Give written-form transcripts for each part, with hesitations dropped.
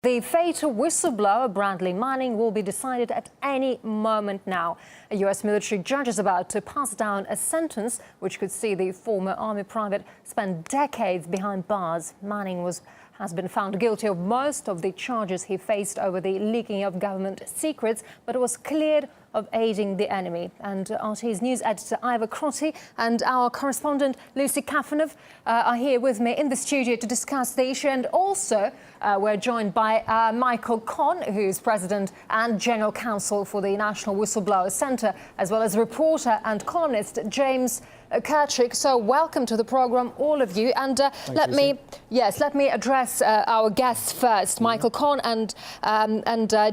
The fate of whistleblower Bradley Manning will be decided at any moment now. A U.S. military judge is about to pass down a sentence which could see the former Army private spend decades behind bars. Manning has been found guilty of most of the charges he faced over the leaking of government secrets, but was cleared of aiding the enemy. And RT's news editor Ivor Crotty and our correspondent Lucy Kafanov are here with me in the studio to discuss the issue. And also we're joined by Michael Conn, who's president and general counsel for the National Whistleblower Centre, as well as reporter and columnist James Kirchick. So welcome to the program, all of you. And let me address our guests first, Michael Conn and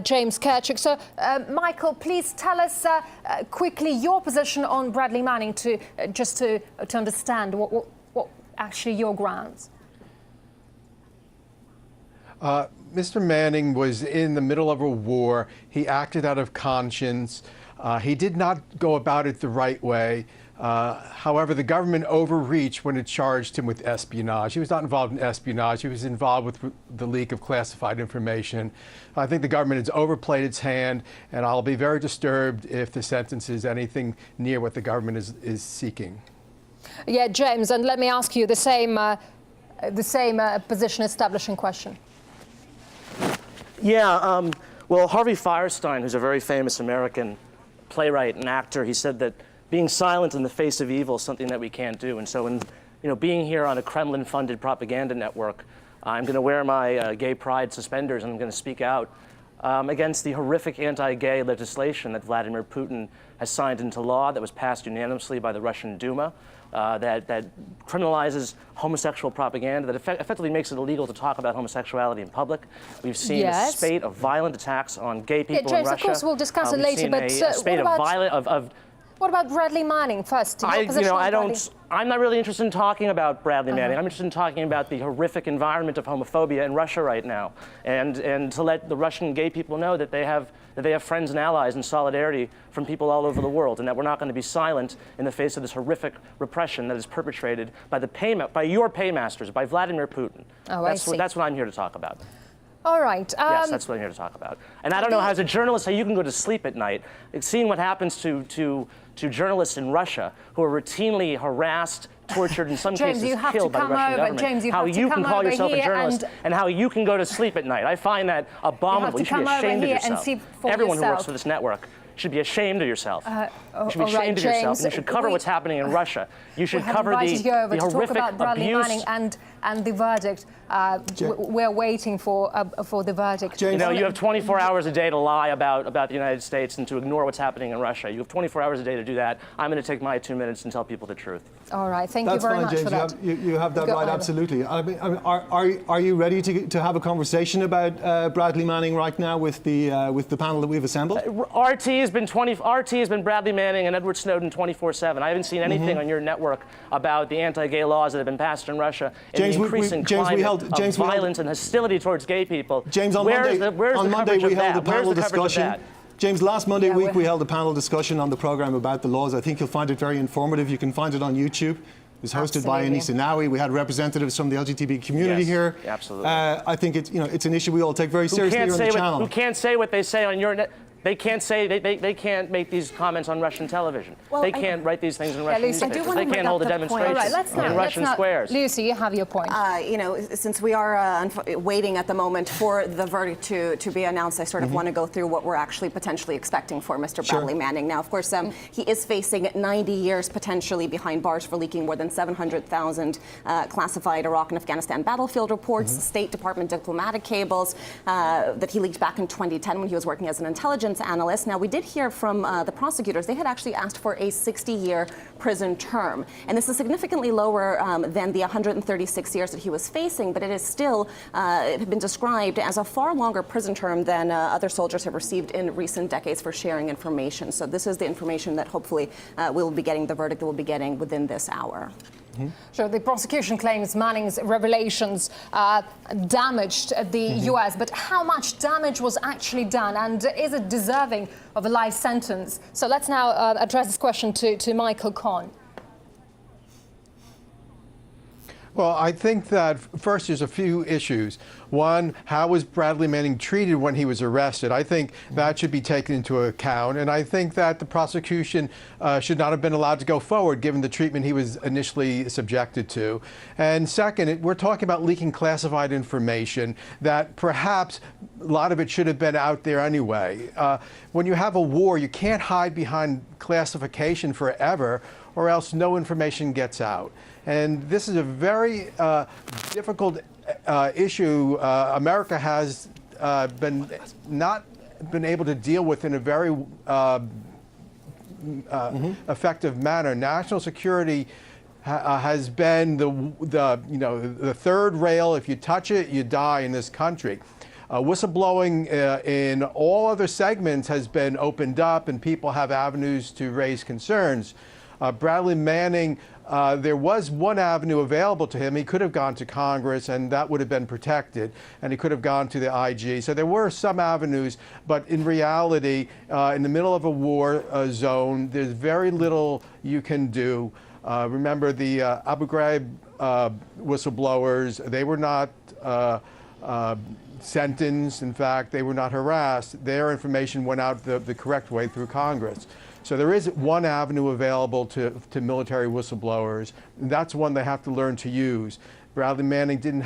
James Kirchick. So Michael, please tell us quickly your position on Bradley Manning, to understand what actually your grounds. Mr. Manning was in the middle of a war. He acted out of conscience. He did not go about it the right way. However, the government overreached when it charged him with espionage. He was not involved in espionage. He was involved with the leak of classified information. I think the government has overplayed its hand, and I'll be very disturbed if the sentence is anything near what the government is seeking. Yeah, James, and let me ask you the same position establishing question. Yeah, well, Harvey Fierstein, who's a very famous American playwright and actor, he said that being silent in the face of evil is something that we can't do. And so, being here on a Kremlin-funded propaganda network, I'm going to wear my gay pride suspenders, and I'm going to speak out against the horrific anti-gay legislation that Vladimir Putin has signed into law, that was passed unanimously by the Russian Duma, that criminalizes homosexual propaganda, that effectively makes it illegal to talk about homosexuality in public. We've seen a spate of violent attacks on gay people James, in Russia. of course, we'll discuss it later, but what about Bradley Manning first? I'm not really interested in talking about Bradley Manning. I'm interested in talking about the horrific environment of homophobia in Russia right now, and to let the Russian gay people know that they have friends and allies in solidarity from people all over the world, and that we're not going to be silent in the face of this horrific repression that is perpetrated by your paymasters, by Vladimir Putin. Oh, that's what I'm here to talk about. All right. Yes, that's what I'm here to talk about. And I don't know, as a journalist, how you can go to sleep at night seeing what happens to journalists in Russia who are routinely harassed, tortured, in some cases killed by the Russian government. James, how you can call yourself a journalist and how you can go to sleep at night. I find that abominable. You should be ashamed of yourself. Everyone who works for this network should be ashamed of yourself. You should be ashamed of yourself, and you should cover what's happening in Russia. You should cover the horrific abuse. And the verdict. We're waiting for the verdict. You know, you have 24 hours a day to lie about the United States and to ignore what's happening in Russia. You have 24 hours a day to do that. I'm going to take my 2 minutes and tell people the truth. All right, thank you very much for that. You have that right, absolutely. I mean, are you ready to have a conversation about Bradley Manning right now with the panel that we've assembled? RT has been Bradley Manning and Edward Snowden 24/7. I haven't seen anything on your network about the anti-gay laws that have been passed in Russia. James, the increasing climate of violence and hostility towards gay people. James, on Monday we held a panel discussion. James, last Monday week we held a panel discussion on the programme about the laws. I think you'll find it very informative. You can find it on YouTube. It was hosted by Anissa Nawi. We had representatives from the LGBT community here. Absolutely. I think it's an issue we all take very seriously here on the channel. Who can't say what they say on your net? They can't say they can't make these comments on Russian television. They can't write these things in Russian newspapers. They can't hold a demonstration in Russian squares. Lucy, you have your point. Since we are waiting at the moment for the verdict to be announced, I sort of want to go through what we're actually potentially expecting for Mr. Bradley Manning. Now, of course, he is facing 90 years potentially behind bars for leaking more than 700,000 classified Iraq and Afghanistan battlefield reports, State Department diplomatic cables that he leaked back in 2010 when he was working as an intelligence analyst. Now, we did hear from the prosecutors. They had actually asked for a 60-year prison term. And this is significantly lower than the 136 years that he was facing, but it is still it had been described as a far longer prison term than other soldiers have received in recent decades for sharing information. So this is the information that hopefully we'll be getting, the verdict that we'll be getting within this hour. Sure, the prosecution claims Manning's revelations damaged the U.S., but how much damage was actually done, and is it deserving of a life sentence? So let's now address this question to Michael Conn. Well, I think that first there's a few issues. One, how was Bradley Manning treated when he was arrested? I think that should be taken into account. And I think that the prosecution should not have been allowed to go forward given the treatment he was initially subjected to. And second, we're talking about leaking classified information that perhaps a lot of it should have been out there anyway. When you have a war, you can't hide behind classification forever, or else no information gets out. And this is a very difficult issue America has not been able to deal with in a very effective manner. National security has been the third rail. If you touch it, you die in this country. Whistleblowing in all other segments has been opened up, and people have avenues to raise concerns. Bradley Manning, there was one avenue available to him. He could have gone to Congress, and that would have been protected, and he could have gone to the IG. So there were some avenues, but in reality, in the middle of a war zone, there's very little you can do. Remember the Abu Ghraib whistleblowers, they were not sentenced. In fact, they were not harassed. Their information went out the correct way through Congress. So there is one avenue available to military whistleblowers, and that's one they have to learn to use. Bradley Manning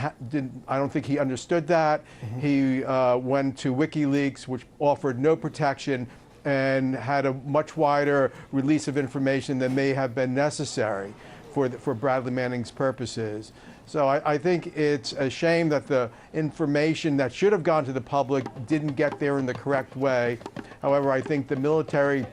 I don't think he understood that. He went to WikiLeaks, which offered no protection and had a much wider release of information than may have been necessary for Bradley Manning's purposes. So I think it's a shame that the information that should have gone to the public didn't get there in the correct way. However, I think the military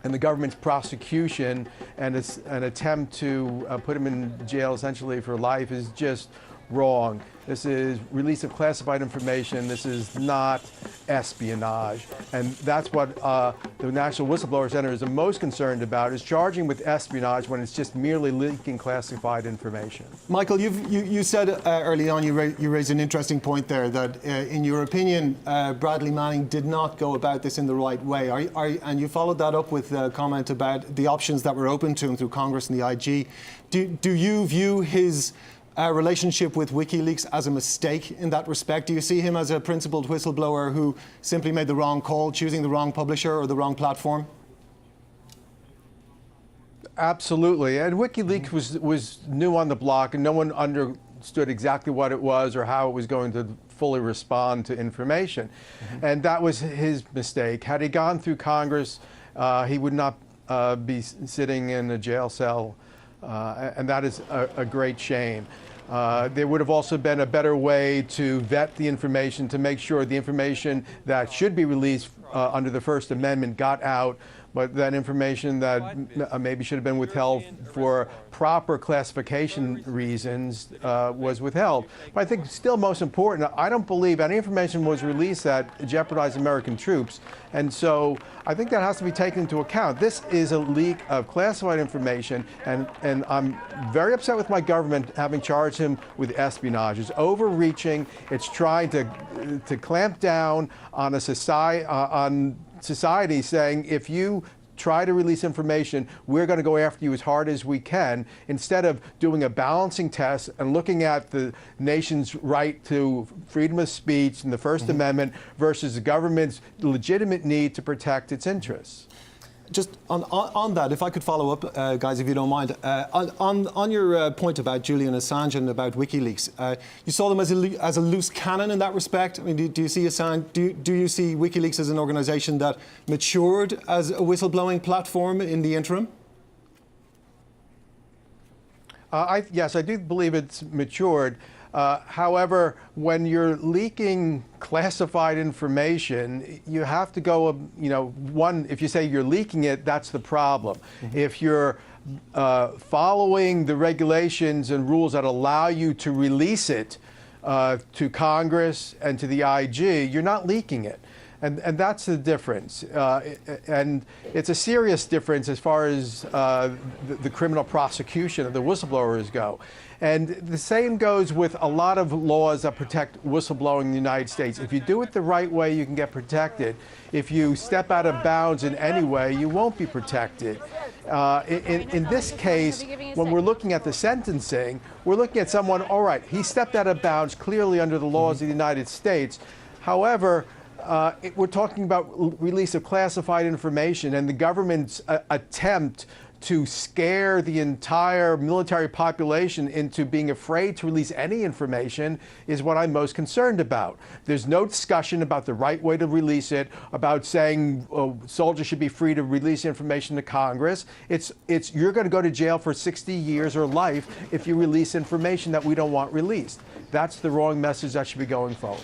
and the government's prosecution and an attempt to put him in jail essentially for life is just wrong. This is release of classified information. This is not espionage. And that's what the National Whistleblower Center is the most concerned about, is charging with espionage when it's just merely leaking classified information. Michael, you said early on, you raised an interesting point there, that in your opinion, Bradley Manning did not go about this in the right way. And you followed that up with a comment about the options that were open to him through Congress and the IG. Do you view his relationship with WikiLeaks as a mistake in that respect? Do you see him as a principled whistleblower who simply made the wrong call, choosing the wrong publisher or the wrong platform? Absolutely. And WikiLeaks was new on the block, and no one understood exactly what it was or how it was going to fully respond to information. And that was his mistake. Had he gone through Congress, he would not be sitting in a jail cell. And that is a great shame. There would have also been a better way to vet the information to make sure the information that should be released under the First Amendment got out, but that information that maybe should have been withheld for proper classification reasons was withheld. But I think still most important, I don't believe any information was released that jeopardized American troops. And so I think that has to be taken into account. This is a leak of classified information, and I'm very upset with my government having charged him with espionage. It's overreaching. It's trying to clamp down on a society saying, if you try to release information, we're going to go after you as hard as we can, instead of doing a balancing test and looking at the nation's right to freedom of speech and the First Amendment versus the government's legitimate need to protect its interests. Just on that, if I could follow up, guys, if you don't mind, on your point about Julian Assange and about WikiLeaks, you saw them as a loose cannon in that respect. I mean, do you see Assange? Do you see WikiLeaks as an organisation that matured as a whistleblowing platform in the interim? Yes, I do believe it's matured. However, when you're leaking classified information, you have to go, if you say you're leaking it, that's the problem. If you're following the regulations and rules that allow you to release it to Congress and to the IG, you're not leaking it. And that's the difference. And it's a serious difference as far as the criminal prosecution of the whistleblowers go. And the same goes with a lot of laws that protect whistleblowing in the United States. If you do it the right way, you can get protected. If you step out of bounds in any way, you won't be protected. In this case, when we're looking at the sentencing, we're looking at someone, all right, he stepped out of bounds clearly under the laws of the United States. However, we're talking about release of classified information, and the government's attempt to scare the entire military population into being afraid to release any information is what I'm most concerned about. There's no discussion about the right way to release it, about saying soldiers should be free to release information to Congress. It's you're going to go to jail for 60 years or life if you release information that we don't want released. That's the wrong message that should be going forward.